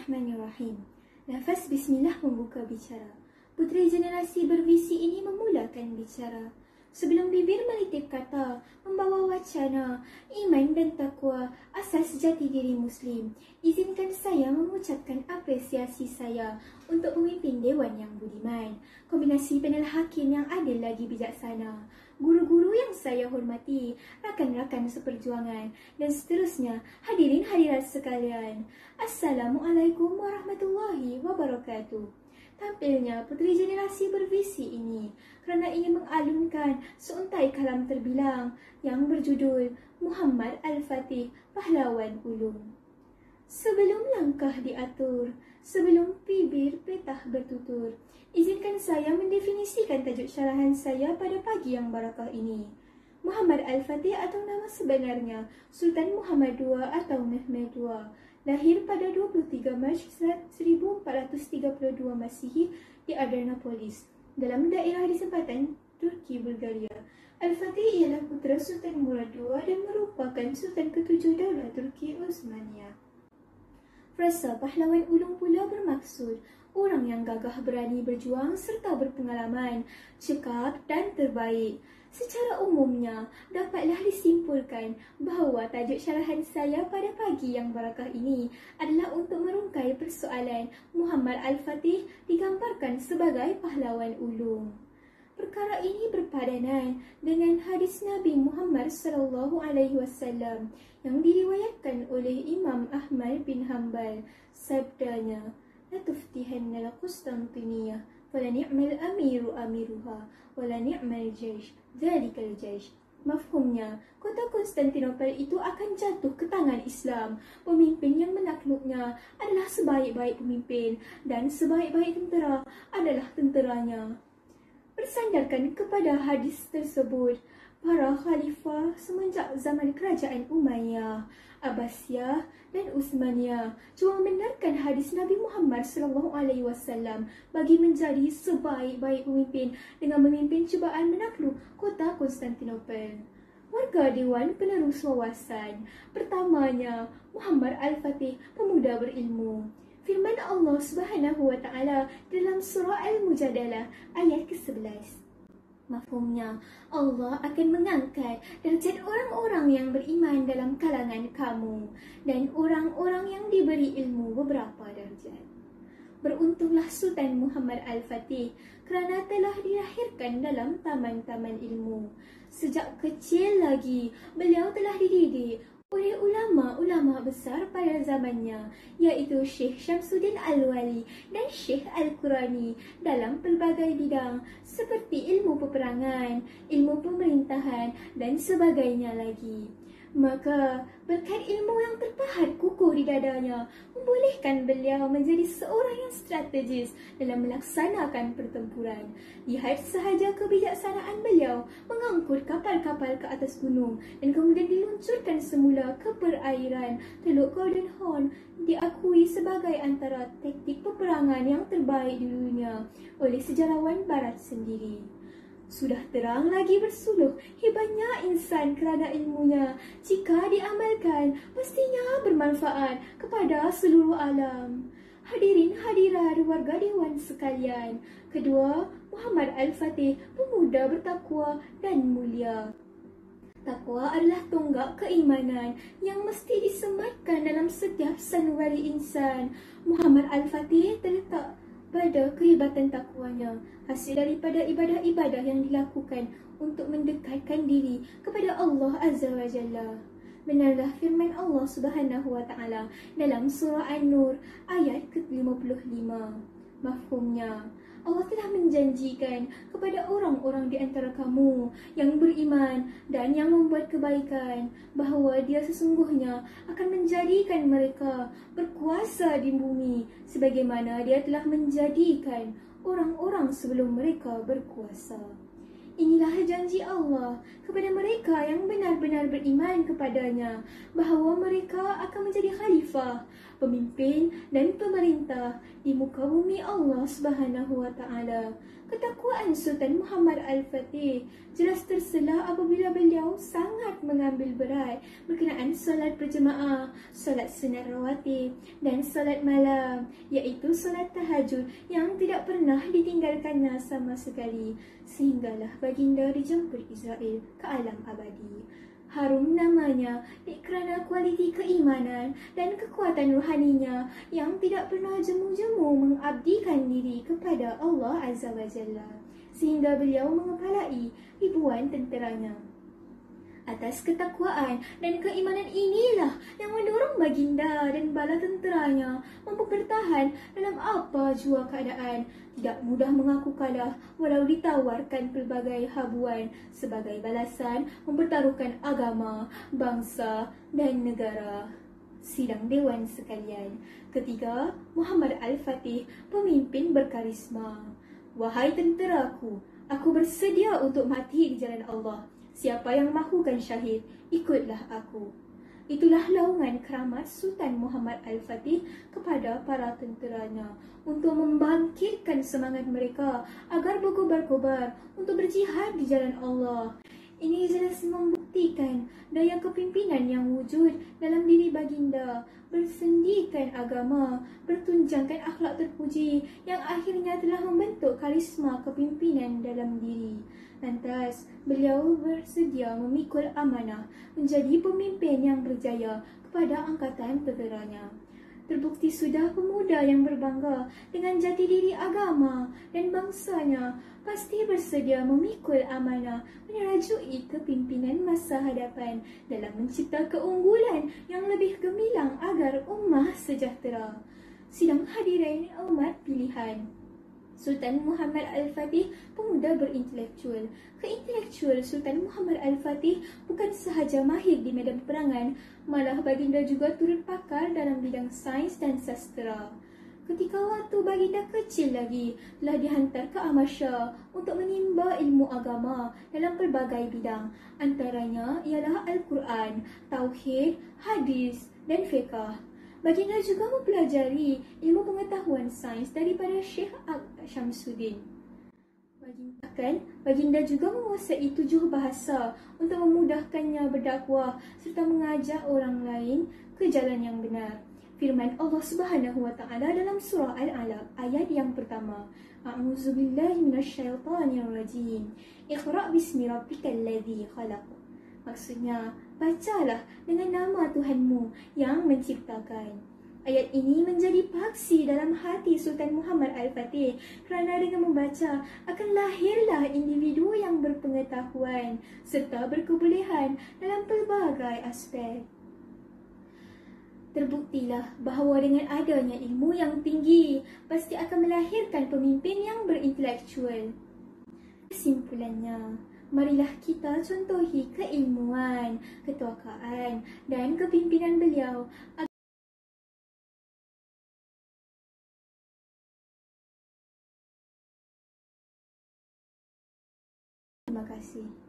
Bismillahirrahmanirrahim. Nafas bismillah membuka bicara. Puteri generasi bervisi ini memulakan bicara. Sebelum bibir melitip kata, membawa wacana, iman dan takwa, asas jati diri Muslim. Izinkan saya mengucapkan apresiasi saya untuk pemimpin Dewan yang budiman. Kombinasi panel hakim yang adil lagi bijaksana. Guru-guru yang saya hormati, rakan-rakan seperjuangan, dan seterusnya, hadirin hadirat sekalian. Assalamualaikum warahmatullahi wabarakatuh. Tampilnya puteri generasi bervisi ini kerana ingin mengalunkan seuntai kalam terbilang yang berjudul Muhammad Al-Fatih, Pahlawan Ulung. Sebelum langkah diatur, sebelum bibir petah bertutur, izinkan saya mendefinisikan tajuk syarahan saya pada pagi yang barakah ini. Muhammad Al-Fatih atau nama sebenarnya Sultan Muhammad II atau Mehmed II. Lahir pada 23 Mac 1432 Masihi di Adranopolis, dalam daerah di selatan Turki, Bulgaria. Al-Fatih ialah putera Sultan Murad II dan merupakan Sultan ke-7 Daulah Turki Osmania. Frasa pahlawan ulung pula bermaksud orang yang gagah berani berjuang serta berpengalaman, cekap dan terbaik. Secara umumnya, dapatlah disimpulkan bahawa tajuk syarahan saya pada pagi yang barakah ini adalah untuk merungkai persoalan Muhammad Al-Fatih digambarkan sebagai pahlawan ulung. Perkara ini berpadanan dengan hadis Nabi Muhammad SAW yang diriwayatkan oleh Imam Ahmad bin Hanbal. Sabdanya, "La tuftihanna al-Qustantiniyah, fala ni'mal amiru amiruha, wala ni'mal jaysh, dhalikal jaysh." Mafhumnya, kota Konstantinopel itu akan jatuh ke tangan Islam. Pemimpin yang menakluknya adalah sebaik-baik pemimpin dan sebaik-baik tentera adalah tenteranya. Bersandarkan kepada hadis tersebut, para khalifah semenjak zaman kerajaan Umayyah, Abbasiyah dan Utsmaniyah cuma membenarkan hadis Nabi Muhammad SAW bagi menjadi sebaik-baik pemimpin dengan memimpin cubaan menakluk kota Konstantinopel. Warga Dewan penerus wawasan. Pertamanya, Muhammad Al-Fatih, pemuda berilmu. Firman Allah Subhanahu wa Ta'ala dalam surah Al-Mujadalah ayat ke-11. Mafhumnya, Allah akan mengangkat derajat orang-orang yang beriman dalam kalangan kamu dan orang-orang yang diberi ilmu beberapa darjat. Beruntunglah Sultan Muhammad Al-Fatih kerana telah dilahirkan dalam taman-taman ilmu. Sejak kecil lagi, beliau telah dididik oleh ulama-ulama besar pada zamannya, iaitu Syekh Syamsuddin Al-Wali dan Syekh Al-Qurani dalam pelbagai bidang seperti ilmu peperangan, ilmu pemerintahan dan sebagainya lagi. Maka, berkat ilmu yang terpahat kukuh di dadanya, membolehkan beliau menjadi seorang yang strategis dalam melaksanakan pertempuran. Lihat sahaja kebijaksanaan beliau mengangkut kapal-kapal ke atas gunung dan kemudian diluncurkan semula ke perairan. Teluk Golden Horn diakui sebagai antara taktik peperangan yang terbaik di dunia oleh sejarawan barat sendiri. Sudah terang lagi bersuluh hebatnya insan kerana ilmunya. Jika diamalkan, pastinya bermanfaat kepada seluruh alam. Hadirin hadirat warga Dewan sekalian. Kedua, Muhammad Al-Fatih, pemuda bertakwa dan mulia. Takwa adalah tonggak keimanan yang mesti disematkan dalam setiap sanubari insan. Muhammad Al-Fatih terletak pada kehebatan takwanya, hasil daripada ibadah-ibadah yang dilakukan untuk mendekatkan diri kepada Allah Azza wa Jalla. Benarlah firman Allah Subhanahu wa Ta'ala dalam surah An-Nur ayat ke-55. Mafhumnya, Allah telah menjanjikan kepada orang-orang di antara kamu yang beriman dan yang membuat kebaikan bahawa Dia sesungguhnya akan menjadikan mereka berkuasa di bumi sebagaimana Dia telah menjadikan orang-orang sebelum mereka berkuasa. Inilah janji Allah kepada mereka yang benar-benar beriman kepadanya bahawa mereka akan menjadi khalifah pemimpin dan pemerintah di muka bumi Allah Subhanahu wa taala. Ketakwaan Sultan Muhammad Al-Fatih jelas terselah apabila beliau sangat mengambil berat berkenaan solat berjemaah, solat sunat rawatib dan solat malam, iaitu solat tahajud yang tidak pernah ditinggalkannya sama sekali, sehinggalah baginda dijemput Israel ke alam abadi. Harum namanya kerana kualiti keimanan dan kekuatan rohaninya yang tidak pernah jemu-jemu mengabdikan diri kepada Allah Azza wa Jalla, sehingga beliau mengepalai ribuan tenteranya. Atas ketakwaan dan keimanan inilah yang mendorong baginda dan bala tenteranya mampu bertahan dalam apa jua keadaan, tidak mudah mengaku kalah walau ditawarkan pelbagai habuan sebagai balasan mempertaruhkan agama, bangsa dan negara. Sidang Dewan sekalian, ketiga, Muhammad Al-Fatih, pemimpin berkarisma. Wahai tenteraku, aku bersedia untuk mati di jalan Allah. Siapa yang mahukan syahid, ikutlah aku. Itulah laungan keramat Sultan Muhammad Al-Fatih kepada para tenteranya untuk membangkitkan semangat mereka agar berkobar-kobar untuk berjihad di jalan Allah. Ini jelas membuktikan daya kepimpinan yang wujud dalam diri baginda, bersendikan agama, bertunjangkan akhlak terpuji yang akhirnya telah membentuk karisma kepimpinan dalam diri. Lantas, beliau bersedia memikul amanah menjadi pemimpin yang berjaya kepada angkatan tenteranya. Terbukti sudah pemuda yang berbangga dengan jati diri agama dan bangsanya pasti bersedia memikul amanah menyerajui kepimpinan masa hadapan dalam mencipta keunggulan yang lebih gemilang agar ummah sejahtera. Sidang hadirin umat pilihan, Sultan Muhammad Al-Fatih pemuda berintelektual. Keintelektual Sultan Muhammad Al-Fatih bukan sahaja mahir di medan peperangan, malah baginda juga turut pakar dalam bidang sains dan sastra. Ketika waktu baginda kecil lagi, telah dihantar ke Amasya untuk menimba ilmu agama dalam pelbagai bidang. Antaranya ialah Al-Quran, Tauhid, Hadis dan Fiqah. Baginda juga mempelajari ilmu pengetahuan sains daripada Syekh Syamsuddin. Baginda juga menguasai 7 bahasa untuk memudahkannya berdakwah serta mengajak orang lain ke jalan yang benar. Firman Allah Subhanahu wa taala dalam surah Al-Alaq ayat yang pertama, A'udzubillahi minasyaitonirrajim. Iqra' bismi rabbikal ladzi khalaq. Maksudnya, bacalah dengan nama Tuhanmu yang menciptakan. Ayat ini menjadi paksi dalam hati Sultan Muhammad Al-Fatih kerana dengan membaca akan lahirlah individu yang berpengetahuan serta berkebolehan dalam pelbagai aspek. Terbuktilah bahawa dengan adanya ilmu yang tinggi pasti akan melahirkan pemimpin yang berintelektual. Kesimpulannya, marilah kita contohi keilmuan, ketuakaan dan kepimpinan beliau. Terima kasih.